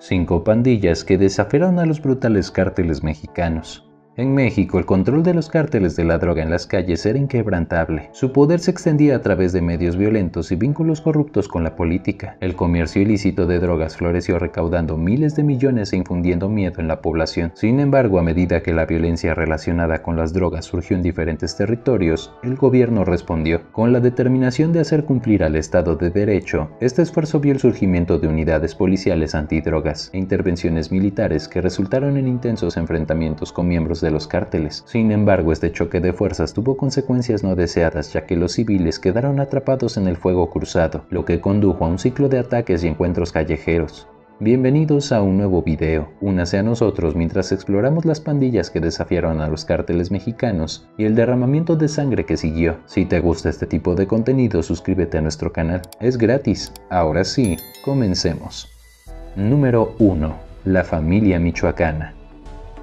5 pandillas que desafiaron a los brutales cárteles mexicanos. En México, el control de los cárteles de la droga en las calles era inquebrantable. Su poder se extendía a través de medios violentos y vínculos corruptos con la política. El comercio ilícito de drogas floreció recaudando miles de millones e infundiendo miedo en la población. Sin embargo, a medida que la violencia relacionada con las drogas surgió en diferentes territorios, el gobierno respondió. Con la determinación de hacer cumplir al Estado de Derecho, este esfuerzo vio el surgimiento de unidades policiales antidrogas e intervenciones militares que resultaron en intensos enfrentamientos con miembros de los cárteles. Sin embargo, este choque de fuerzas tuvo consecuencias no deseadas, ya que los civiles quedaron atrapados en el fuego cruzado, lo que condujo a un ciclo de ataques y encuentros callejeros. Bienvenidos a un nuevo video. Únase a nosotros mientras exploramos las pandillas que desafiaron a los cárteles mexicanos y el derramamiento de sangre que siguió. Si te gusta este tipo de contenido, suscríbete a nuestro canal. Es gratis. Ahora sí, comencemos. Número 1. La familia michoacana.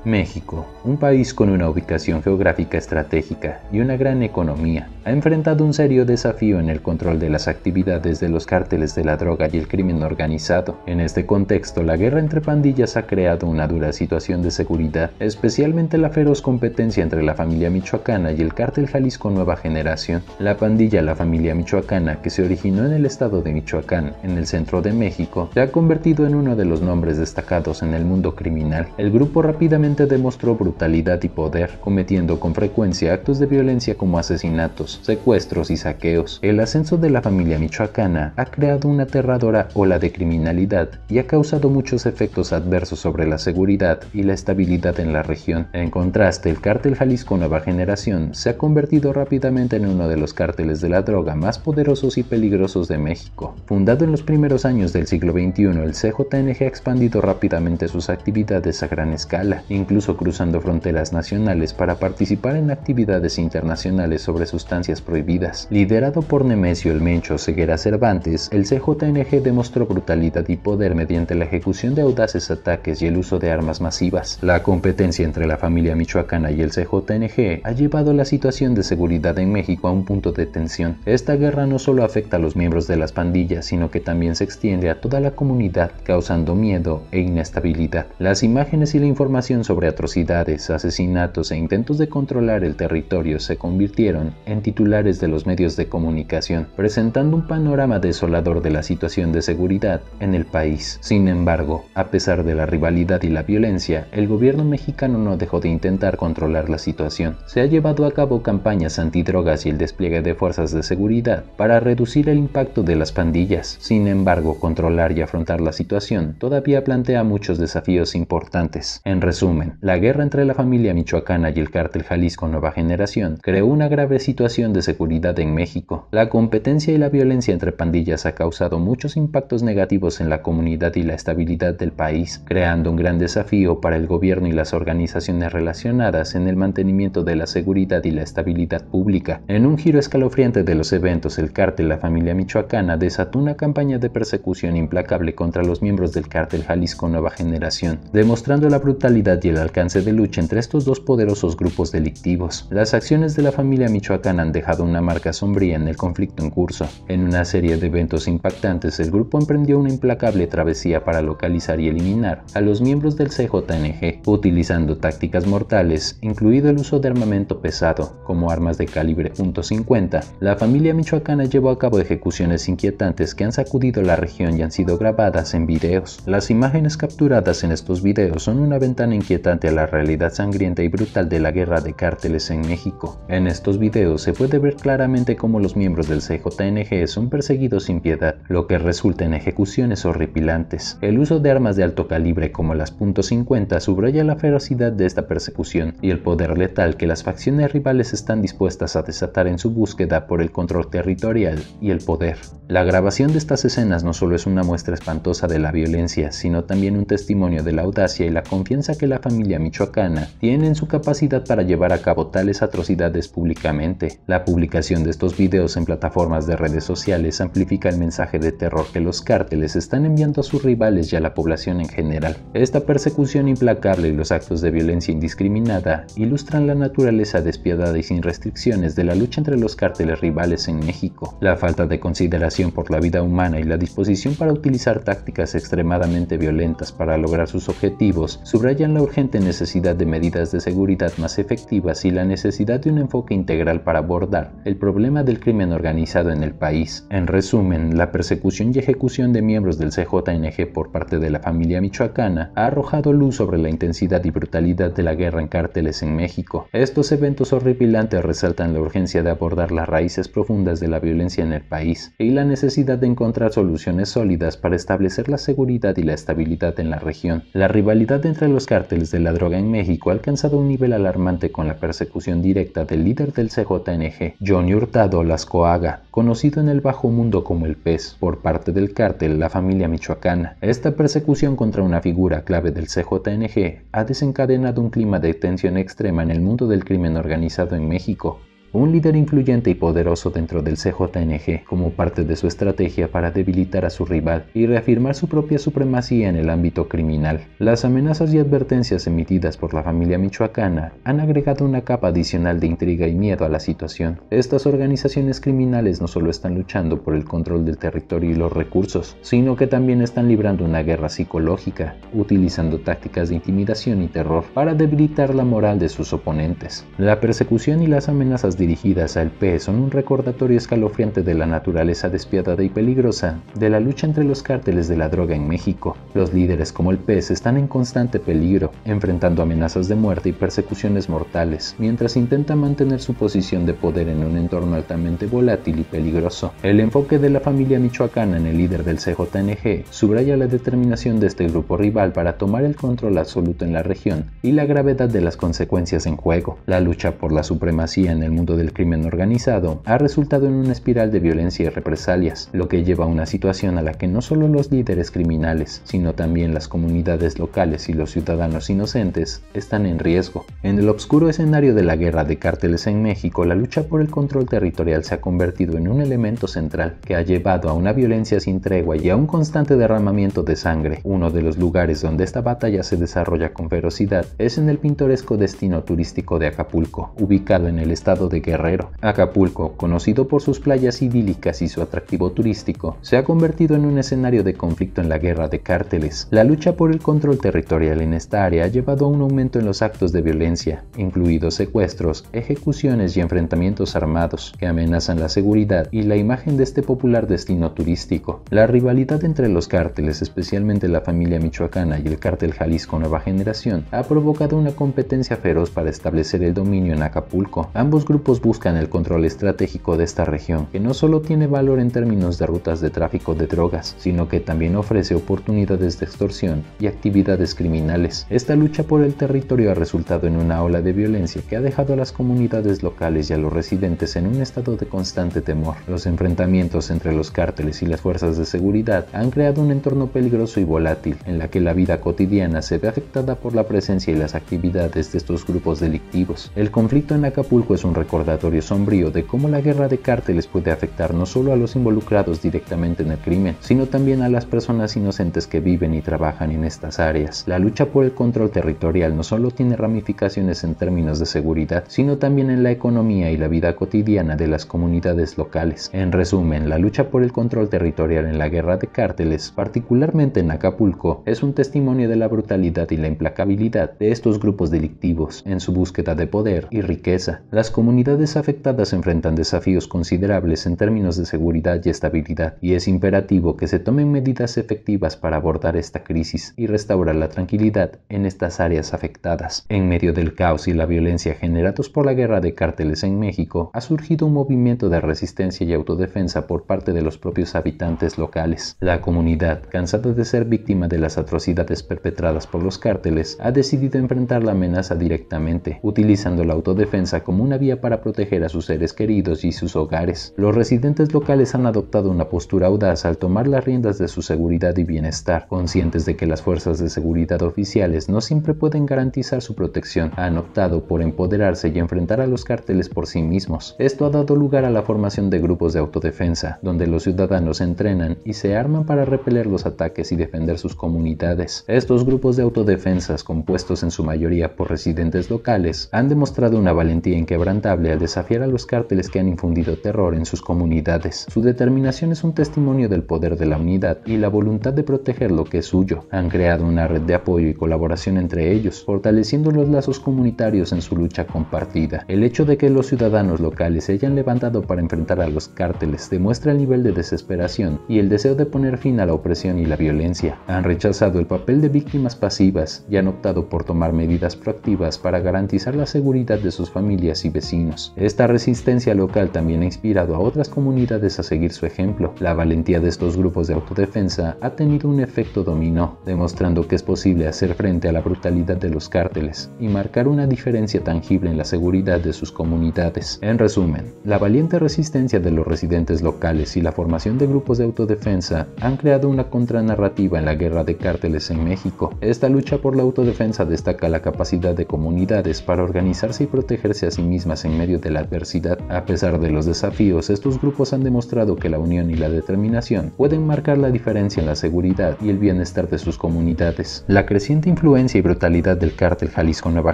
México, un país con una ubicación geográfica estratégica y una gran economía, ha enfrentado un serio desafío en el control de las actividades de los cárteles de la droga y el crimen organizado. En este contexto, la guerra entre pandillas ha creado una dura situación de seguridad, especialmente la feroz competencia entre la familia michoacana y el cártel Jalisco Nueva Generación. La pandilla La Familia Michoacana, que se originó en el estado de Michoacán, en el centro de México, se ha convertido en uno de los nombres destacados en el mundo criminal. El grupo rápidamente demostró brutalidad y poder, cometiendo con frecuencia actos de violencia como asesinatos, secuestros y saqueos. El ascenso de la familia michoacana ha creado una aterradora ola de criminalidad y ha causado muchos efectos adversos sobre la seguridad y la estabilidad en la región. En contraste, el cártel Jalisco Nueva Generación se ha convertido rápidamente en uno de los cárteles de la droga más poderosos y peligrosos de México. Fundado en los primeros años del siglo XXI, el CJNG ha expandido rápidamente sus actividades a gran escala, incluso cruzando fronteras nacionales para participar en actividades internacionales sobre sustancias prohibidas. Liderado por Nemesio El Mencho Ceguera Cervantes, el CJNG demostró brutalidad y poder mediante la ejecución de audaces ataques y el uso de armas masivas. La competencia entre la familia michoacana y el CJNG ha llevado la situación de seguridad en México a un punto de tensión. Esta guerra no solo afecta a los miembros de las pandillas, sino que también se extiende a toda la comunidad, causando miedo e inestabilidad. Las imágenes y la información sobre atrocidades, asesinatos e intentos de controlar el territorio se convirtieron en titulares de los medios de comunicación, presentando un panorama desolador de la situación de seguridad en el país. Sin embargo, a pesar de la rivalidad y la violencia, el gobierno mexicano no dejó de intentar controlar la situación. Se ha llevado a cabo campañas antidrogas y el despliegue de fuerzas de seguridad para reducir el impacto de las pandillas. Sin embargo, controlar y afrontar la situación todavía plantea muchos desafíos importantes. En resumen, la guerra entre la familia michoacana y el cártel Jalisco Nueva Generación creó una grave situación de seguridad en México. La competencia y la violencia entre pandillas ha causado muchos impactos negativos en la comunidad y la estabilidad del país, creando un gran desafío para el gobierno y las organizaciones relacionadas en el mantenimiento de la seguridad y la estabilidad pública. En un giro escalofriante de los eventos, el cártel La Familia Michoacana desató una campaña de persecución implacable contra los miembros del cártel Jalisco Nueva Generación, demostrando la brutalidad y el alcance de lucha entre estos dos poderosos grupos delictivos. Las acciones de la familia michoacana han dejado una marca sombría en el conflicto en curso. En una serie de eventos impactantes, el grupo emprendió una implacable travesía para localizar y eliminar a los miembros del CJNG, utilizando tácticas mortales, incluido el uso de armamento pesado, como armas de calibre .50. La familia michoacana llevó a cabo ejecuciones inquietantes que han sacudido la región y han sido grabadas en videos. Las imágenes capturadas en estos videos son una ventana inquietante a la realidad sangrienta y brutal de la guerra de cárteles en México. En estos videos se puede ver claramente cómo los miembros del CJNG son perseguidos sin piedad, lo que resulta en ejecuciones horripilantes. El uso de armas de alto calibre como las .50 subraya la ferocidad de esta persecución y el poder letal que las facciones rivales están dispuestas a desatar en su búsqueda por el control territorial y el poder. La grabación de estas escenas no solo es una muestra espantosa de la violencia, sino también un testimonio de la audacia y la confianza que la familia michoacana tienen su capacidad para llevar a cabo tales atrocidades públicamente. La publicación de estos videos en plataformas de redes sociales amplifica el mensaje de terror que los cárteles están enviando a sus rivales y a la población en general. Esta persecución implacable y los actos de violencia indiscriminada ilustran la naturaleza despiadada y sin restricciones de la lucha entre los cárteles rivales en México. La falta de consideración por la vida humana y la disposición para utilizar tácticas extremadamente violentas para lograr sus objetivos subrayan la urgente necesidad de medidas de seguridad más efectivas y la necesidad de un enfoque integral para abordar el problema del crimen organizado en el país. En resumen, la persecución y ejecución de miembros del CJNG por parte de la familia michoacana ha arrojado luz sobre la intensidad y brutalidad de la guerra en cárteles en México. Estos eventos horripilantes resaltan la urgencia de abordar las raíces profundas de la violencia en el país y la necesidad de encontrar soluciones sólidas para establecer la seguridad y la estabilidad en la región. La rivalidad entre los cárteles de la droga en México ha alcanzado un nivel alarmante con la persecución directa del líder del CJNG, Johnny Hurtado Lascoaga, conocido en el bajo mundo como el Pez, por parte del cártel La Familia Michoacana. Esta persecución contra una figura clave del CJNG ha desencadenado un clima de tensión extrema en el mundo del crimen organizado en México. Un líder influyente y poderoso dentro del CJNG como parte de su estrategia para debilitar a su rival y reafirmar su propia supremacía en el ámbito criminal. Las amenazas y advertencias emitidas por la familia michoacana han agregado una capa adicional de intriga y miedo a la situación. Estas organizaciones criminales no solo están luchando por el control del territorio y los recursos, sino que también están librando una guerra psicológica, utilizando tácticas de intimidación y terror para debilitar la moral de sus oponentes. La persecución y las amenazas dirigidas al PE son un recordatorio escalofriante de la naturaleza despiadada y peligrosa de la lucha entre los cárteles de la droga en México. Los líderes como el PES están en constante peligro, enfrentando amenazas de muerte y persecuciones mortales, mientras intentan mantener su posición de poder en un entorno altamente volátil y peligroso. El enfoque de la familia michoacana en el líder del CJNG subraya la determinación de este grupo rival para tomar el control absoluto en la región y la gravedad de las consecuencias en juego. La lucha por la supremacía en el mundo del crimen organizado ha resultado en una espiral de violencia y represalias, lo que lleva a una situación a la que no solo los líderes criminales, sino también las comunidades locales y los ciudadanos inocentes están en riesgo. En el oscuro escenario de la guerra de cárteles en México, la lucha por el control territorial se ha convertido en un elemento central que ha llevado a una violencia sin tregua y a un constante derramamiento de sangre. Uno de los lugares donde esta batalla se desarrolla con ferocidad es en el pintoresco destino turístico de Acapulco, ubicado en el estado de Guerrero. Acapulco, conocido por sus playas idílicas y su atractivo turístico, se ha convertido en un escenario de conflicto en la guerra de cárteles. La lucha por el control territorial en esta área ha llevado a un aumento en los actos de violencia, incluidos secuestros, ejecuciones y enfrentamientos armados, que amenazan la seguridad y la imagen de este popular destino turístico. La rivalidad entre los cárteles, especialmente la familia michoacana y el cártel Jalisco Nueva Generación, ha provocado una competencia feroz para establecer el dominio en Acapulco. Ambos grupos buscan el control estratégico de esta región, que no solo tiene valor en términos de rutas de tráfico de drogas, sino que también ofrece oportunidades de extorsión y actividades criminales. Esta lucha por el territorio ha resultado en una ola de violencia que ha dejado a las comunidades locales y a los residentes en un estado de constante temor. Los enfrentamientos entre los cárteles y las fuerzas de seguridad han creado un entorno peligroso y volátil, en la que la vida cotidiana se ve afectada por la presencia y las actividades de estos grupos delictivos. El conflicto en Acapulco es un recordatorio sombrío de cómo la guerra de cárteles puede afectar no solo a los involucrados directamente en el crimen, sino también a las personas inocentes que viven y trabajan en estas áreas. La lucha por el control territorial no solo tiene ramificaciones en términos de seguridad, sino también en la economía y la vida cotidiana de las comunidades locales. En resumen, la lucha por el control territorial en la guerra de cárteles, particularmente en Acapulco, es un testimonio de la brutalidad y la implacabilidad de estos grupos delictivos en su búsqueda de poder y riqueza. Las comunidades afectadas enfrentan desafíos considerables en términos de seguridad y estabilidad, y es imperativo que se tomen medidas efectivas para abordar esta crisis y restaurar la tranquilidad en estas áreas afectadas. En medio del caos y la violencia generados por la guerra de cárteles en México, ha surgido un movimiento de resistencia y autodefensa por parte de los propios habitantes locales. La comunidad, cansada de ser víctima de las atrocidades perpetradas por los cárteles, ha decidido enfrentar la amenaza directamente, utilizando la autodefensa como una vía para para proteger a sus seres queridos y sus hogares. Los residentes locales han adoptado una postura audaz al tomar las riendas de su seguridad y bienestar, conscientes de que las fuerzas de seguridad oficiales no siempre pueden garantizar su protección. Han optado por empoderarse y enfrentar a los cárteles por sí mismos. Esto ha dado lugar a la formación de grupos de autodefensa, donde los ciudadanos se entrenan y se arman para repeler los ataques y defender sus comunidades. Estos grupos de autodefensas, compuestos en su mayoría por residentes locales, han demostrado una valentía inquebrantable al desafiar a los cárteles que han infundido terror en sus comunidades. Su determinación es un testimonio del poder de la unidad y la voluntad de proteger lo que es suyo. Han creado una red de apoyo y colaboración entre ellos, fortaleciendo los lazos comunitarios en su lucha compartida. El hecho de que los ciudadanos locales se hayan levantado para enfrentar a los cárteles demuestra el nivel de desesperación y el deseo de poner fin a la opresión y la violencia. Han rechazado el papel de víctimas pasivas y han optado por tomar medidas proactivas para garantizar la seguridad de sus familias y vecinos. Esta resistencia local también ha inspirado a otras comunidades a seguir su ejemplo. La valentía de estos grupos de autodefensa ha tenido un efecto dominó, demostrando que es posible hacer frente a la brutalidad de los cárteles y marcar una diferencia tangible en la seguridad de sus comunidades. En resumen, la valiente resistencia de los residentes locales y la formación de grupos de autodefensa han creado una contranarrativa en la guerra de cárteles en México. Esta lucha por la autodefensa destaca la capacidad de comunidades para organizarse y protegerse a sí mismas en medio de la adversidad. A pesar de los desafíos, estos grupos han demostrado que la unión y la determinación pueden marcar la diferencia en la seguridad y el bienestar de sus comunidades. La creciente influencia y brutalidad del cártel Jalisco Nueva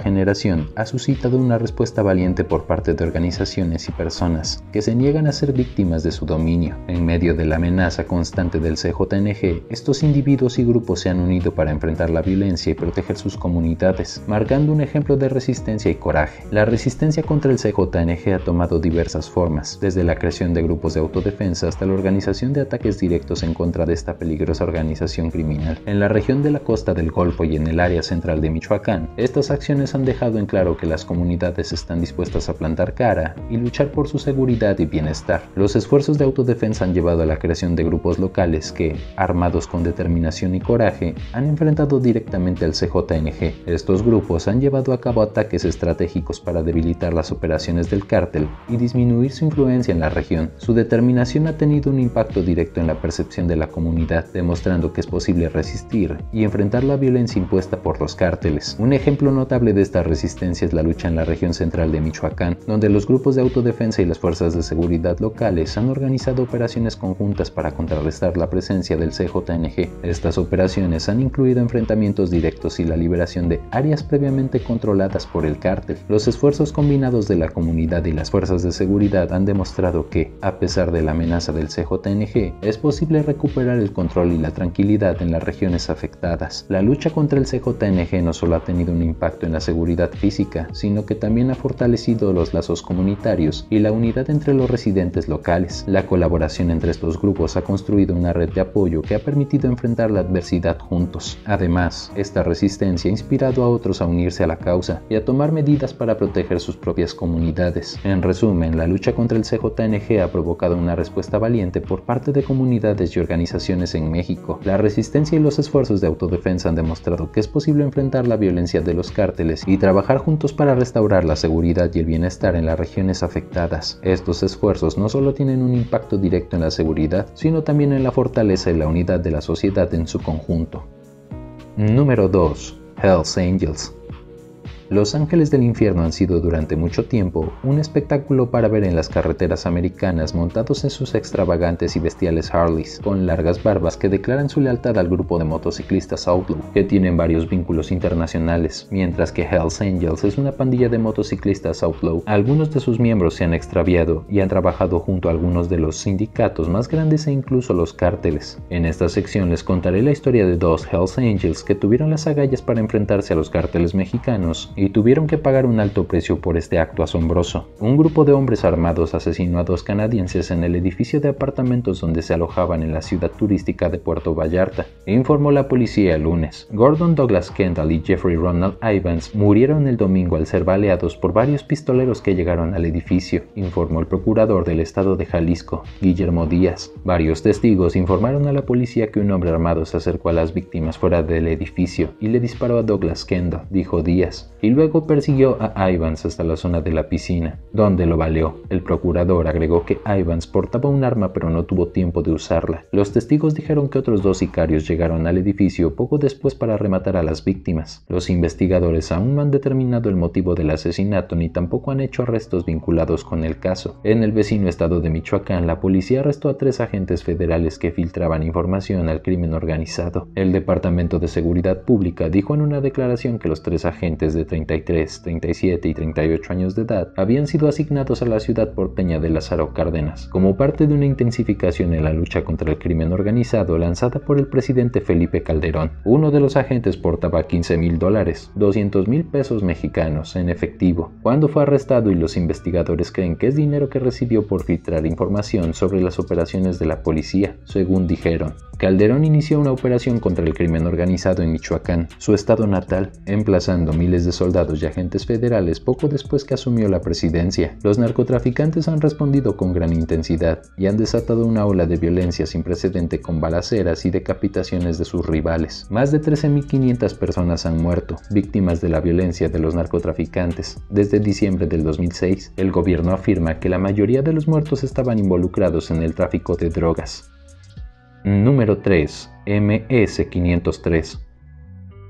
Generación ha suscitado una respuesta valiente por parte de organizaciones y personas que se niegan a ser víctimas de su dominio. En medio de la amenaza constante del CJNG, estos individuos y grupos se han unido para enfrentar la violencia y proteger sus comunidades, marcando un ejemplo de resistencia y coraje. La resistencia contra el CJNG ha tomado diversas formas, desde la creación de grupos de autodefensa hasta la organización de ataques directos en contra de esta peligrosa organización criminal. En la región de la costa del Golfo y en el área central de Michoacán, estas acciones han dejado en claro que las comunidades están dispuestas a plantar cara y luchar por su seguridad y bienestar. Los esfuerzos de autodefensa han llevado a la creación de grupos locales que, armados con determinación y coraje, han enfrentado directamente al CJNG. Estos grupos han llevado a cabo ataques estratégicos para debilitar las operaciones del cártel y disminuir su influencia en la región. Su determinación ha tenido un impacto directo en la percepción de la comunidad, demostrando que es posible resistir y enfrentar la violencia impuesta por los cárteles. Un ejemplo notable de esta resistencia es la lucha en la región central de Michoacán, donde los grupos de autodefensa y las fuerzas de seguridad locales han organizado operaciones conjuntas para contrarrestar la presencia del CJNG. Estas operaciones han incluido enfrentamientos directos y la liberación de áreas previamente controladas por el cártel. Los esfuerzos combinados de la comunidad y las fuerzas de seguridad han demostrado que, a pesar de la amenaza del CJNG, es posible recuperar el control y la tranquilidad en las regiones afectadas. La lucha contra el CJNG no solo ha tenido un impacto en la seguridad física, sino que también ha fortalecido los lazos comunitarios y la unidad entre los residentes locales. La colaboración entre estos grupos ha construido una red de apoyo que ha permitido enfrentar la adversidad juntos. Además, esta resistencia ha inspirado a otros a unirse a la causa y a tomar medidas para proteger sus propias comunidades. En resumen, la lucha contra el CJNG ha provocado una respuesta valiente por parte de comunidades y organizaciones en México. La resistencia y los esfuerzos de autodefensa han demostrado que es posible enfrentar la violencia de los cárteles y trabajar juntos para restaurar la seguridad y el bienestar en las regiones afectadas. Estos esfuerzos no solo tienen un impacto directo en la seguridad, sino también en la fortaleza y la unidad de la sociedad en su conjunto. Número 2. Hells Angels. Los ángeles del infierno han sido durante mucho tiempo un espectáculo para ver en las carreteras americanas montados en sus extravagantes y bestiales Harleys, con largas barbas que declaran su lealtad al grupo de motociclistas Outlaw, que tienen varios vínculos internacionales, mientras que Hells Angels es una pandilla de motociclistas Outlaw. Algunos de sus miembros se han extraviado y han trabajado junto a algunos de los sindicatos más grandes e incluso los cárteles. En esta sección les contaré la historia de dos Hells Angels que tuvieron las agallas para enfrentarse a los cárteles mexicanos y tuvieron que pagar un alto precio por este acto asombroso. Un grupo de hombres armados asesinó a dos canadienses en el edificio de apartamentos donde se alojaban en la ciudad turística de Puerto Vallarta, informó la policía el lunes. Gordon Douglas Kendall y Jeffrey Ronald Ivans murieron el domingo al ser baleados por varios pistoleros que llegaron al edificio, informó el procurador del estado de Jalisco, Guillermo Díaz. Varios testigos informaron a la policía que un hombre armado se acercó a las víctimas fuera del edificio y le disparó a Douglas Kendall, dijo Díaz. y luego persiguió a Ivans hasta la zona de la piscina, donde lo baleó. El procurador agregó que Ivans portaba un arma pero no tuvo tiempo de usarla. Los testigos dijeron que otros 2 sicarios llegaron al edificio poco después para rematar a las víctimas. Los investigadores aún no han determinado el motivo del asesinato ni tampoco han hecho arrestos vinculados con el caso. En el vecino estado de Michoacán, la policía arrestó a 3 agentes federales que filtraban información al crimen organizado. El Departamento de Seguridad Pública dijo en una declaración que los 3 agentes de 33, 37 y 38 años de edad habían sido asignados a la ciudad porteña de Lázaro Cárdenas como parte de una intensificación en la lucha contra el crimen organizado lanzada por el presidente Felipe Calderón. Uno de los agentes portaba $15,000, $200,000 pesos mexicanos en efectivo, cuando fue arrestado, y los investigadores creen que es dinero que recibió por filtrar información sobre las operaciones de la policía, según dijeron. Calderón inició una operación contra el crimen organizado en Michoacán, su estado natal, emplazando miles de soldados y agentes federales poco después que asumió la presidencia. Los narcotraficantes han respondido con gran intensidad y han desatado una ola de violencia sin precedente con balaceras y decapitaciones de sus rivales. Más de 13,500 personas han muerto, víctimas de la violencia de los narcotraficantes. Desde diciembre del 2006, el gobierno afirma que la mayoría de los muertos estaban involucrados en el tráfico de drogas. Número 3. MS-503.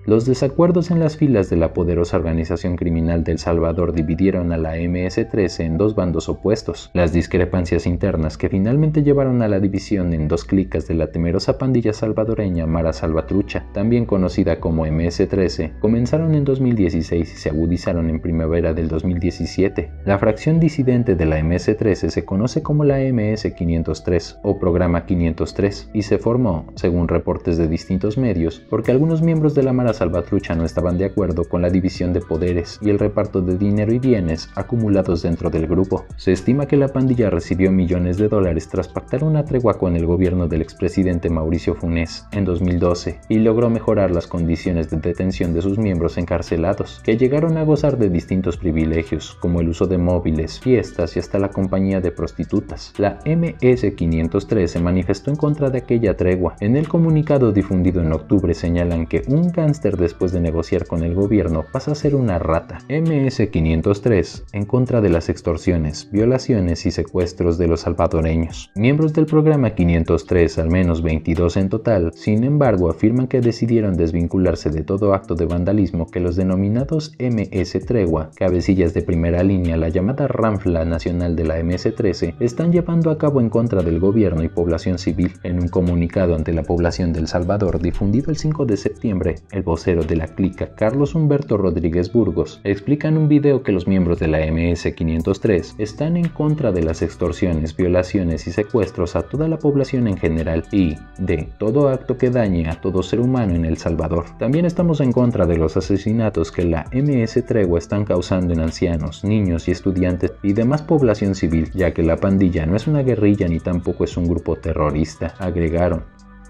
Los desacuerdos en las filas de la poderosa organización criminal de El Salvador dividieron a la MS-13 en 2 bandos opuestos. Las discrepancias internas que finalmente llevaron a la división en 2 clicas de la temerosa pandilla salvadoreña Mara Salvatrucha, también conocida como MS-13, comenzaron en 2016 y se agudizaron en primavera del 2017. La fracción disidente de la MS-13 se conoce como la MS-503 o Programa 503 y se formó, según reportes de distintos medios, porque algunos miembros de la Mara Salvatrucha no estaban de acuerdo con la división de poderes y el reparto de dinero y bienes acumulados dentro del grupo. Se estima que la pandilla recibió millones de dólares tras pactar una tregua con el gobierno del expresidente Mauricio Funes en 2012 y logró mejorar las condiciones de detención de sus miembros encarcelados, que llegaron a gozar de distintos privilegios, como el uso de móviles, fiestas y hasta la compañía de prostitutas. La MS-503 se manifestó en contra de aquella tregua. En el comunicado difundido en octubre señalan que un gángster después de negociar con el gobierno pasa a ser una rata. MS-503 en contra de las extorsiones, violaciones y secuestros de los salvadoreños. Miembros del programa 503, al menos 22 en total, sin embargo afirman que decidieron desvincularse de todo acto de vandalismo que los denominados MS Tregua, cabecillas de primera línea, la llamada Ranfla Nacional de la MS-13, están llevando a cabo en contra del gobierno y población civil. En un comunicado ante la población de El Salvador difundido el 5 de septiembre, el vocero de la clica, Carlos Humberto Rodríguez Burgos, explica en un video que los miembros de la MS-503 están en contra de las extorsiones, violaciones y secuestros a toda la población en general y de todo acto que dañe a todo ser humano en El Salvador. También estamos en contra de los asesinatos que la MS Tregua están causando en ancianos, niños y estudiantes y demás población civil, ya que la pandilla no es una guerrilla ni tampoco es un grupo terrorista, agregaron.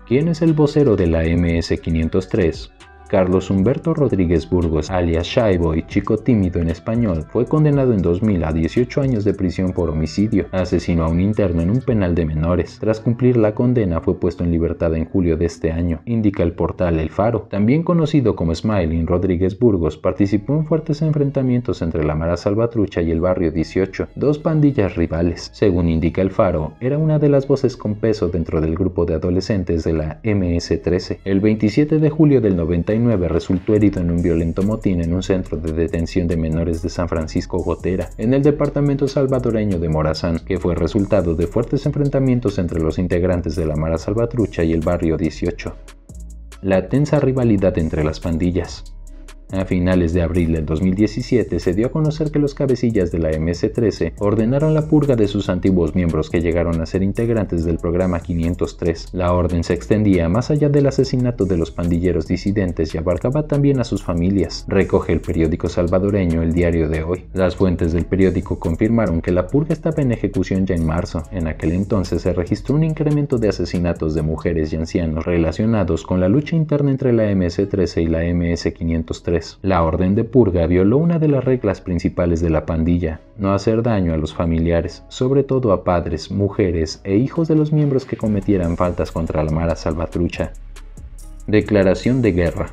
¿Quién es el vocero de la MS-503? Carlos Humberto Rodríguez Burgos, alias Shy Boy, chico tímido en español, fue condenado en 2000 a 18 años de prisión por homicidio. Asesinó a un interno en un penal de menores. Tras cumplir la condena, fue puesto en libertad en julio de este año, indica el portal El Faro. También conocido como Smiling, Rodríguez Burgos participó en fuertes enfrentamientos entre la Mara Salvatrucha y el Barrio 18, 2 pandillas rivales. Según indica El Faro, era una de las voces con peso dentro del grupo de adolescentes de la MS-13. El 27 de julio del 99 resultó herido en un violento motín en un centro de detención de menores de San Francisco Gotera, en el departamento salvadoreño de Morazán, que fue resultado de fuertes enfrentamientos entre los integrantes de la Mara Salvatrucha y el Barrio 18. La tensa rivalidad entre las pandillas. A finales de abril del 2017 se dio a conocer que los cabecillas de la MS-13 ordenaron la purga de sus antiguos miembros que llegaron a ser integrantes del programa 503. La orden se extendía más allá del asesinato de los pandilleros disidentes y abarcaba también a sus familias, recoge el periódico salvadoreño El Diario de Hoy. Las fuentes del periódico confirmaron que la purga estaba en ejecución ya en marzo. En aquel entonces se registró un incremento de asesinatos de mujeres y ancianos relacionados con la lucha interna entre la MS-13 y la MS-503. La orden de purga violó una de las reglas principales de la pandilla: no hacer daño a los familiares, sobre todo a padres, mujeres e hijos de los miembros que cometieran faltas contra la Mara Salvatrucha. Declaración de guerra.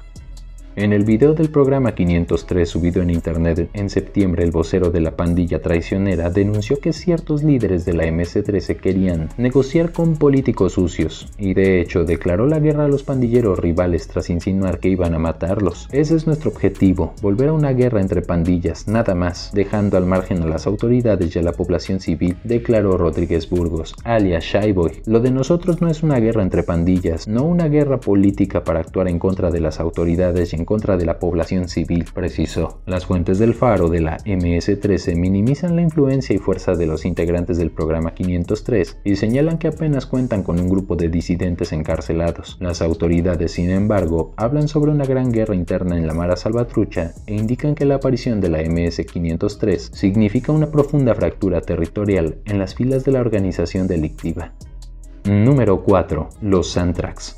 En el video del programa 503 subido en internet en septiembre, el vocero de la pandilla traicionera denunció que ciertos líderes de la MS-13 querían negociar con políticos sucios y de hecho declaró la guerra a los pandilleros rivales tras insinuar que iban a matarlos. Ese es nuestro objetivo, volver a una guerra entre pandillas, nada más, dejando al margen a las autoridades y a la población civil, declaró Rodríguez Burgos, alias Shyboy. Lo de nosotros no es una guerra entre pandillas, no una guerra política para actuar en contra de las autoridades y en contra de la población civil, precisó. Las fuentes del Faro de la MS-13 minimizan la influencia y fuerza de los integrantes del programa 503 y señalan que apenas cuentan con un grupo de disidentes encarcelados. Las autoridades, sin embargo, hablan sobre una gran guerra interna en la Mara Salvatrucha e indican que la aparición de la MS-503 significa una profunda fractura territorial en las filas de la organización delictiva. Número 4. Los Antrax.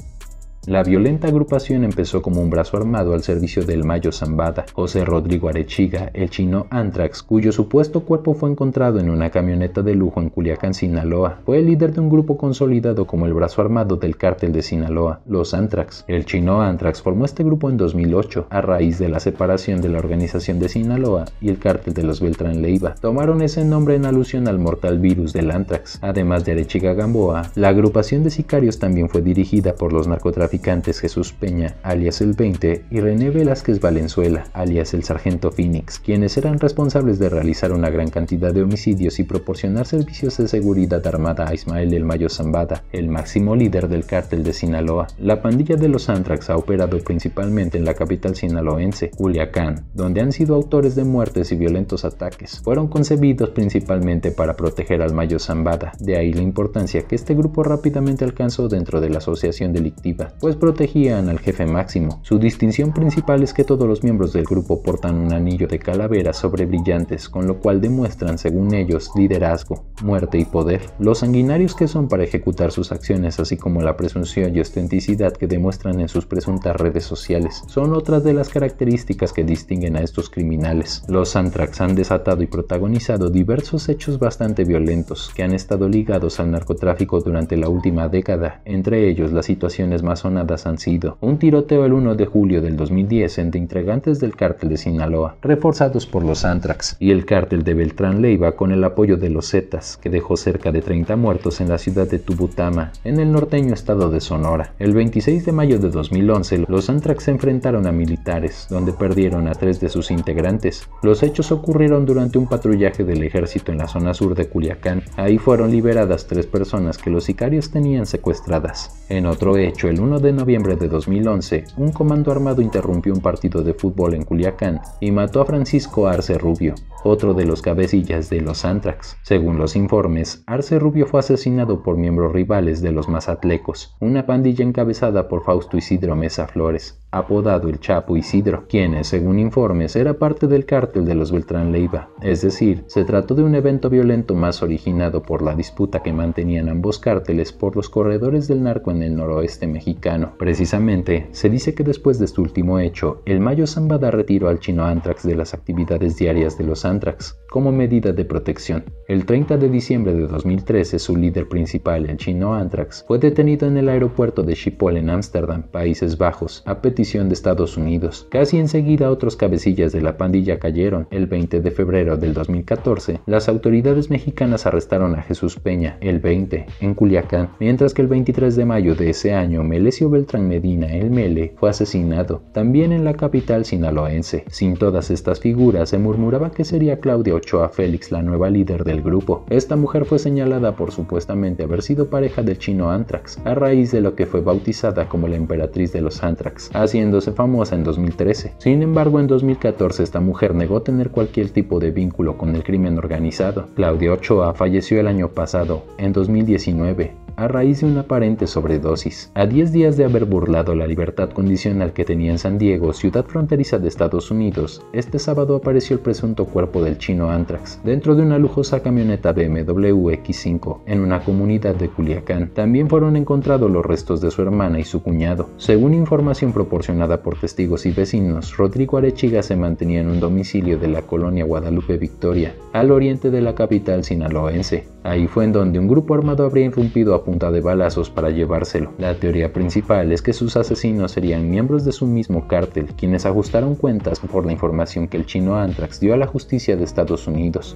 La violenta agrupación empezó como un brazo armado al servicio del Mayo Zambada, José Rodrigo Arechiga, el chino Antrax, cuyo supuesto cuerpo fue encontrado en una camioneta de lujo en Culiacán, Sinaloa. Fue el líder de un grupo consolidado como el brazo armado del cártel de Sinaloa, los Antrax. El chino Antrax formó este grupo en 2008, a raíz de la separación de la organización de Sinaloa y el cártel de los Beltrán Leiva. Tomaron ese nombre en alusión al mortal virus del Antrax. Además de Arechiga Gamboa, la agrupación de sicarios también fue dirigida por los narcotraficantes Jesús Peña, alias el 20, y René Velázquez Valenzuela, alias el Sargento Phoenix, quienes eran responsables de realizar una gran cantidad de homicidios y proporcionar servicios de seguridad armada a Ismael El Mayo Zambada, el máximo líder del cártel de Sinaloa. La pandilla de los Antrax ha operado principalmente en la capital sinaloense, Culiacán, donde han sido autores de muertes y violentos ataques. Fueron concebidos principalmente para proteger al Mayo Zambada, de ahí la importancia que este grupo rápidamente alcanzó dentro de la asociación delictiva, pues protegían al jefe máximo. Su distinción principal es que todos los miembros del grupo portan un anillo de calaveras sobre brillantes, con lo cual demuestran, según ellos, liderazgo, muerte y poder. Los sanguinarios que son para ejecutar sus acciones, así como la presunción y autenticidad que demuestran en sus presuntas redes sociales, son otras de las características que distinguen a estos criminales. Los Antrax han desatado y protagonizado diversos hechos bastante violentos que han estado ligados al narcotráfico durante la última década. Entre ellos, las situaciones más sonadas han sido un tiroteo el 1 de julio del 2010 entre integrantes del cártel de Sinaloa, reforzados por los Antrax, y el cártel de Beltrán Leiva con el apoyo de los Zetas, que dejó cerca de 30 muertos en la ciudad de Tubutama, en el norteño estado de Sonora. El 26 de mayo de 2011, los Antrax se enfrentaron a militares, donde perdieron a 3 de sus integrantes. Los hechos ocurrieron durante un patrullaje del ejército en la zona sur de Culiacán. Ahí fueron liberadas 3 personas que los sicarios tenían secuestradas. En otro hecho, el 1 de noviembre de 2011, un comando armado interrumpió un partido de fútbol en Culiacán y mató a Francisco Arce Rubio, otro de los cabecillas de los Antrax. Según los informes, Arce Rubio fue asesinado por miembros rivales de los Mazatlecos, una pandilla encabezada por Fausto Isidro Mesa Flores, apodado el Chapo Isidro, quienes, según informes, era parte del cártel de los Beltrán Leiva. Es decir, se trató de un evento violento más originado por la disputa que mantenían ambos cárteles por los corredores del narco en el noroeste mexicano. Precisamente, se dice que después de este último hecho, el Mayo Zambada retiró al chino Antrax de las actividades diarias de los Antrax como medida de protección. El 30 de diciembre de 2013, su líder principal, el chino Antrax, fue detenido en el aeropuerto de Schiphol en Ámsterdam, Países Bajos, a petición de Estados Unidos. Casi enseguida otros cabecillas de la pandilla cayeron. El 20 de febrero del 2014, las autoridades mexicanas arrestaron a Jesús Peña, el 20, en Culiacán, mientras que el 23 de mayo de ese año, Melesio Beltrán Medina, el Mele, fue asesinado, también en la capital sinaloense. Sin todas estas figuras, se murmuraba que sería Claudia Ochoa Félix la nueva líder del grupo. Esta mujer fue señalada por supuestamente haber sido pareja del chino Antrax, a raíz de lo que fue bautizada como la emperatriz de los Antrax, haciéndose famosa en 2013. Sin embargo, en 2014 esta mujer negó tener cualquier tipo de vínculo con el crimen organizado. Claudia Ochoa falleció el año pasado, en 2019, a raíz de una aparente sobredosis. A 10 días de haber burlado la libertad condicional que tenía en San Diego, ciudad fronteriza de Estados Unidos, este sábado apareció el presunto cuerpo del chino Antrax dentro de una lujosa camioneta BMW X5 en una comunidad de Culiacán. También fueron encontrados los restos de su hermana y su cuñado. Según información proporcionada por testigos y vecinos, Rodrigo Arechiga se mantenía en un domicilio de la colonia Guadalupe Victoria, al oriente de la capital sinaloense. Ahí fue en donde un grupo armado habría irrumpido a punta de balazos para llevárselo. La teoría principal es que sus asesinos serían miembros de su mismo cártel, quienes ajustaron cuentas por la información que el chino Anthrax dio a la justicia de Estados Unidos.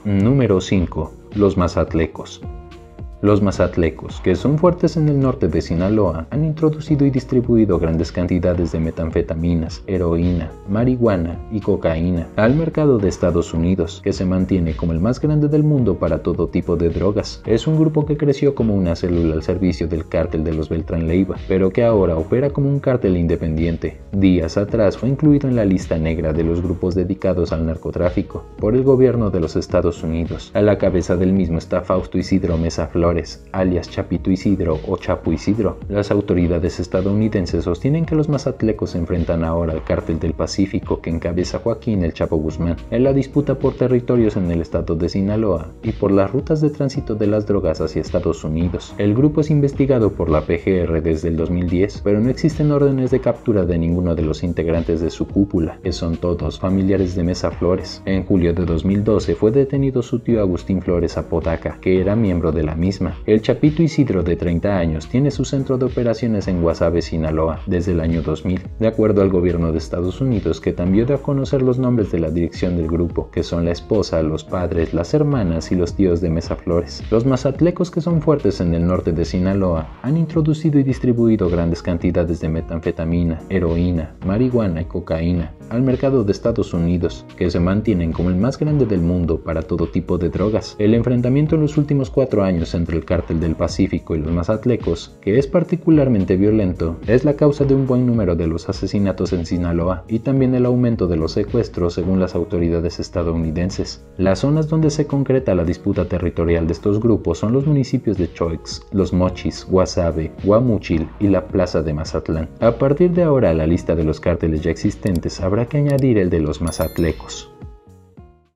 Número 5. Los mazatlecos. Los mazatlecos, que son fuertes en el norte de Sinaloa, han introducido y distribuido grandes cantidades de metanfetaminas, heroína, marihuana y cocaína al mercado de Estados Unidos, que se mantiene como el más grande del mundo para todo tipo de drogas. Es un grupo que creció como una célula al servicio del cártel de los Beltrán Leiva, pero que ahora opera como un cártel independiente. Días atrás fue incluido en la lista negra de los grupos dedicados al narcotráfico por el gobierno de los Estados Unidos. A la cabeza del mismo está Fausto Isidro Mesa Flores, alias Chapito Isidro o Chapo Isidro. Las autoridades estadounidenses sostienen que los mazatlecos se enfrentan ahora al Cártel del Pacífico que encabeza Joaquín El Chapo Guzmán en la disputa por territorios en el estado de Sinaloa y por las rutas de tránsito de las drogas hacia Estados Unidos. El grupo es investigado por la PGR desde el 2010, pero no existen órdenes de captura de ninguno de los integrantes de su cúpula, que son todos familiares de Mesa Flores. En julio de 2012 fue detenido su tío Agustín Flores Apodaca, que era miembro de la misma. El Chapito Isidro, de 30 años, tiene su centro de operaciones en Guasave, Sinaloa, desde el año 2000, de acuerdo al gobierno de Estados Unidos, que también dio a conocer los nombres de la dirección del grupo, que son la esposa, los padres, las hermanas y los tíos de Mesa Flores. Los mazatlecos, que son fuertes en el norte de Sinaloa, han introducido y distribuido grandes cantidades de metanfetamina, heroína, marihuana y cocaína al mercado de Estados Unidos, que se mantienen como el más grande del mundo para todo tipo de drogas. El enfrentamiento en los últimos 4 años entre el Cártel del Pacífico y los mazatlecos, que es particularmente violento, es la causa de un buen número de los asesinatos en Sinaloa y también el aumento de los secuestros según las autoridades estadounidenses. Las zonas donde se concreta la disputa territorial de estos grupos son los municipios de Choix, Los Mochis, Guasave, Guamúchil y la Plaza de Mazatlán. A partir de ahora, a la lista de los cárteles ya existentes habrá que añadir el de los mazatlecos.